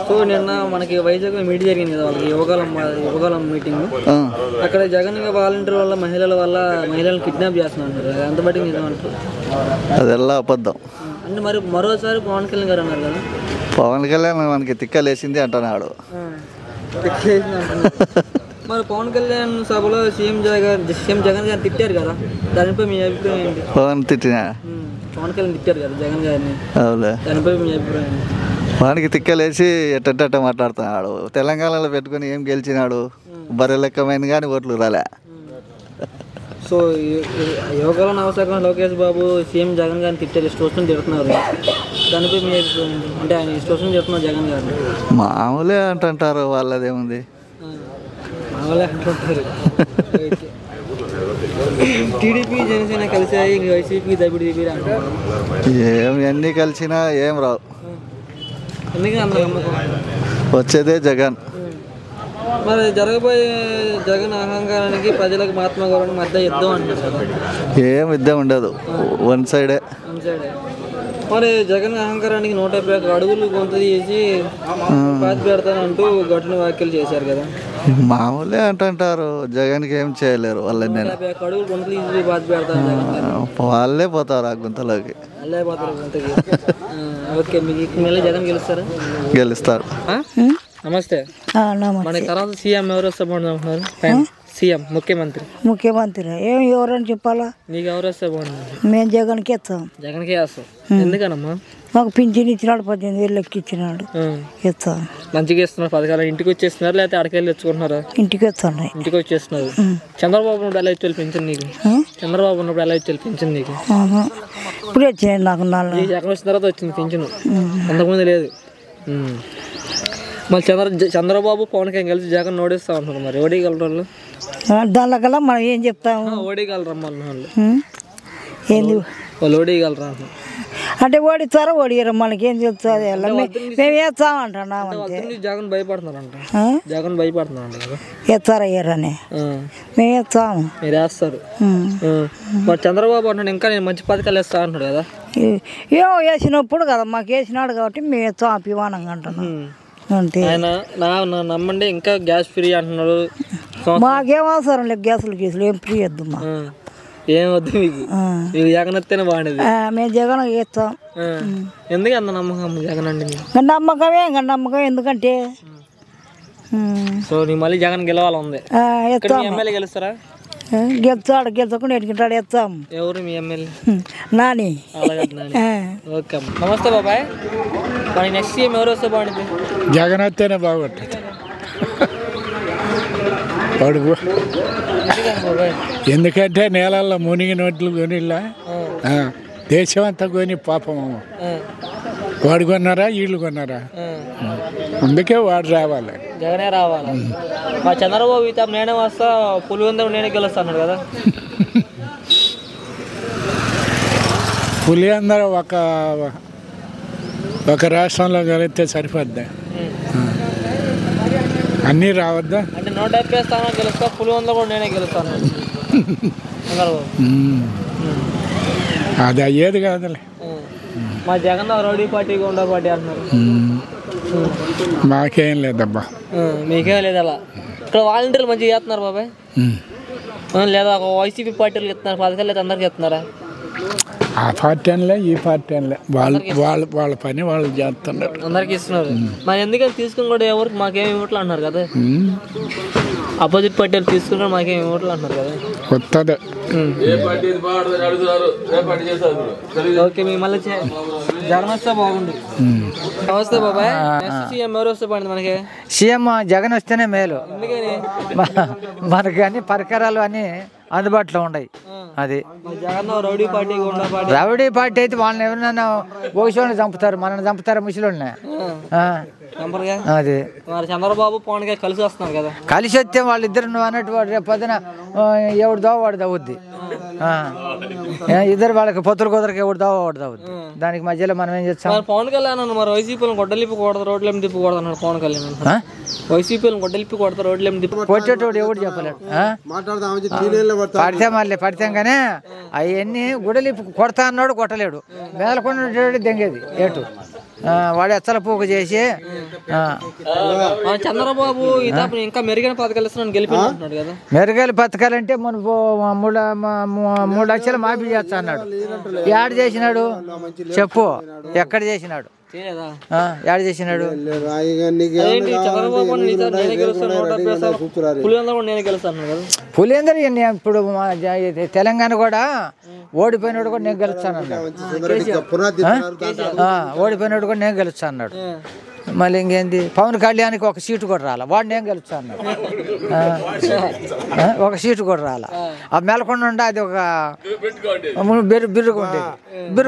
So నిన్న మనకి Vizag meet జరిగింది కదా, వాళ్ళకి యువకాలం మీటింగ్. అక్కడ జగన్ వాలంటీర్ వల్ల మహిళలను కిడ్నాప్ చేస్తున్నారు. ఎంత బట్టి నిజమంటారు? అదెల్లా అబద్ధం. అంటే మరి మరోసారి పవన్ కళ్యాణ్ గారు అన్నారు కదా, పవన్ కళ్యాణ్ మనకి తిక్కలేసింది అంటున్నాడు. మరి పవన్ కళ్యాణ్ సభలో సీఎం జగన్ గారిని తిట్టారు కదా, దానిపై మీ అభిప్రాయం ఏంటి? పవన్ పవన్ కళ్యాణ్ తిట్టారు కదా జగన్ గారిని, దానిపై మీ అభిప్రాయం ఏంటి? వానికి తిక్కలేసి ఎట్ట మాట్లాడుతున్నాడు. తెలంగాణలో పెట్టుకుని ఏం గెలిచినాడు? బర్రెలెక్కమైంది కానీ ఓట్లు రాలే. సో యువకాలం నవశాఖ లోకేష్ బాబు సీఎం జగన్ గారిని తిట్టారు, ఇష్టం తిడుతున్నారు. దానిపై మీ అభిప్రాయం ఏంటి? అంటే ఆయన ఇష్టం తిడుతున్నారు జగన్ గారిని. మామూలే అంటుంటారు, వాళ్ళదేముంది, మామూలే అంటుంటారు. టీడీపీ జనసేన కలిసాయి, వైసీపీ దబిడీపీ అంటారు. ఎన్ని కలిసినా ఏం రావు. ఎందుకని అంత నమ్మకం? వచ్చేదే జగన్. మరి జరగబోయే జగన్ అహంకారానికి ప్రజలకు మహాత్మా గారికి మధ్య యుద్ధం అంటున్నారు. ఏం యుద్ధం ఉండదు, వన్ సైడే. మరి జగన్ అహంకారానికి 150 అడుగులు గొంతు తీసి పాతి పెడతానంటూ ఘటన వ్యాఖ్యలు చేశారు కదా. మామూలే అంటుంటారు, జగన్కి ఏం చేయలేరు. వాళ్ళని 150 అడుగులు గొంతు తీసి పాతి పెడతాను, వాళ్ళే పోతారు ఆ గుంతలోకి. వాళ్ళే పోతారు గుంతకి. ఓకే, మీకు మళ్ళీ జగన్ గెలుస్తారా? గెలుస్తారు. నమస్తే. మన తర్వాత సీఎం ఎవరు వస్తే బాగుంటున్నారు? సీఎం ముఖ్యమంత్రి ఎవరని చెప్పాలా? నీకు ఎవరు వస్తే బాగుంటుంది? మేము జగన్కి ఇస్తాం. జగన్కే వేస్తాం. ఎందుకనమ్మా? మాకు పింఛన్ ఇచ్చినాడు, 18,000 ఎక్కిచ్చినాడు, ఇస్తాం. మంచిగా ఇస్తున్నారు పథకాలు. ఇంటికి వచ్చేస్తున్నారు లేకపోతే అడకెళ్ళి తెచ్చుకుంటున్నారా? ఇంటికి వస్తున్నాయి. ఇంటికి వచ్చేస్తున్నారు. చంద్రబాబు ఉన్నప్పుడు ఎలా ఇచ్చేది పింఛన్ నీకు? చంద్రబాబు ఉన్నప్పుడు ఎలా ఇచ్చేది పింఛన్ నీకు? ఇప్పుడు వచ్చినాయి నాకు. జగన్ వచ్చిన తర్వాత వచ్చింది పింఛన్, అంతకుముందు లేదు. మరి చంద్రబాబు పవన్ కళ్యాణ్ కలిసి జగన్ ఓడిస్తా ఉంటున్నారు. మరి ఓడిగలరు వాళ్ళు? దానికల్లా మనం ఏం చెప్తాము? ఓడిగలరమ్మా వాళ్ళు. ఏంది వాళ్ళు ఓడిగలరా అంటే? ఓడిస్తారా ఓడియరా మనకేం చెప్తుంది? మేము వేస్తామంటున్నాం. జగన్ భయపడుతున్నారంట. జగన్ భయపడుతున్నారంట కదా, వేస్తారా అయ్యారని మేము వేస్తాము. మీరు వేస్తారు. మరి చంద్రబాబు అంటున్నాడు ఇంకా నేను మంచి పథకాలు వేస్తా అంటున్నాడు కదా. ఏమో వేసినప్పుడు కదా, మాకు వేసినాడు కాబట్టి మేము వేస్తాం అభిమానంగా అంటున్నాం అంతే. ఆయన నమ్మండి ఇంకా గ్యాస్ ఫ్రీ అంటున్నాడు. మాకేం అవసరం లేదు, గ్యాసులు ఏం ఫ్రీ వద్దు. మా ఏం వద్దు మీకు, జగన్ వస్తేనే బాగుండేది. మేము జగన్ వేస్తాం. ఎందుకు అంత నమ్మకం జగన్ అండి? నమ్మకం ఎందుకంటే సో నీకు మళ్ళీ జగన్ గెలవాలి ఉంది. ఎమ్మెల్యే గెలుస్తారా? గెలుచకుండా ఎట్టుకుంటాడు, వేస్తాం. ఎవరు మీ ఎమ్మెల్యే? నాని. ఓకే, నమస్తే బాబాయ్. మరి నెక్స్ట్ సీఎం ఎవరు వస్తే బాగుంటుంది? జగన్ వస్తేనే బాగుంటుంది. ఎందుకంటే నేలల్లో మునిగి నోట్లు కొనిలా, దేశం అంతా కొని పాపం. వాడు కొన్నారా వీళ్ళు కొన్నారా? అందుకే వాడు రావాలి, జగనే రావాలి. మా చంద్రబాబు ఇత నేనే వస్తా, పులివెందులు నేనే గెలుస్తాను కదా. పులివెందులు ఒక రాష్ట్రంలో కలిగితే సరిపోద్దా? అన్నీ రావద్దా? అంటే 170 స్థానాలు గెలుస్తా, పులివెందులు కూడా నేనే గెలుస్తాను చంద్రబాబు. అది అయ్యేది కాదులే. మా జగన్ రౌడీ పార్టీ గుండా పార్టీ అంటున్నారు. మాకేం లేదబ్బా. మీకేం లేదు అలా? ఇక్కడ వాలంటీర్లు మంచిగా చేస్తున్నారు బాబాయ్, లేదా ఒక వైసీపీ పార్టీలు ఇస్తున్నారు పథకాలు, లేదా అందరికి ఇస్తున్నారా? ఆ పార్టీ అనలే ఈ పార్టీ అనలే, వాళ్ళ పని వాళ్ళు చేస్తున్నారు, అందరికి ఇస్తున్నారు. మరి ఎందుకని తీసుకుని కూడా ఎవరికి మాకేమి ఇవ్వట్లు అంటున్నారు కదా. అపోజిట్ పార్టీలు తీసుకున్నారు మాకేమి ఇవ్వట్లు అంటున్నారు కదా. కొత్తది ఓకే, మీకు మళ్ళీ జగన్ వస్తే బాగుంది. నమస్తే బాబాయ్. సీఎం ఎవరు వస్తే బాగుంది మనకి? సీఎం జగన్ వస్తేనే మేలు. ఎందుకని? మనకి అన్ని పరికరాలు అన్ని అందుబాటులో ఉన్నాయి. అది జగన్ రౌడీ పార్టీ గుండా పార్టీ. రౌడీ పార్టీ అయితే వాళ్ళని ఎవరినైనా ఒకసోని చంపుతారు, మనల్ని చంపుతారు ముసలిని. నెంబర్గా అది మరి చంద్రబాబు పవన్ కళ్యాణ్ కలిసి వస్తున్నారు కదా. కలిసి వస్తే వాళ్ళిద్దరు నువ్వు అన్నట్టు వాడు రేపు పొద్దున ఎవడు దావ వాడు దవ్వుద్ది. ఇద్దరు వాళ్ళకి పొత్తులు కుదరకి ఎవడు దావ వాడు దవ్వుద్ది. దానికి మధ్యలో మనం ఏం చేస్తాం? మరి పవన్ కళ్యాణ్ అన్న మరి వైసీపీలను గొడ్డలిప్పకూడదు రోడ్లేమి తిప్పకూడదు అన్నాడు పవన్ కళ్యాణ్. వైసీపీలను గొడ్డలిప్పకూడదు రోడ్లేమి తిప్పు కొట్టేటోడు ఎవడు చెప్పలేడు. పడితే మళ్ళీ పడితే కానీ అవన్నీ గుడలిప్పి కొడతా అన్నాడు కొట్టలేడు. మేలకొండ దెంగేది ఏటు వాడు ఎచ్చల పూక చేసి చంద్రబాబు ఇంకా మెరుగైన పథకాలు ఇస్తున్నాను గెలిపించుకుంటున్నాడు కదా. మెరుగైన పథకాలంటే మన 3 లక్షలు మాఫీ చేస్తా అన్నాడు. యాడ్ చేసినాడు చెప్పు, ఎక్కడ చేసినాడు? యాడ్ చేసినాడు. పులిందర్ ఇప్పుడు తెలంగాణ కూడా ఓడిపోయినాడు కూడా నేను గెలుస్తాను అన్నాడు. ఓడిపోయినాడు కూడా నేను గెలుస్తాను అన్నాడు. మళ్ళీ ఇంకేంది పవన్ కళ్యాణ్కి ఒక సీటు కూడా రాలా, వాడు నేను గెలుస్తాను అన్నాడు. ఒక సీటు కూడా రాలా. ఆ మేలకొండ అది ఒక బిరుగు ఉండేది. బిరుగు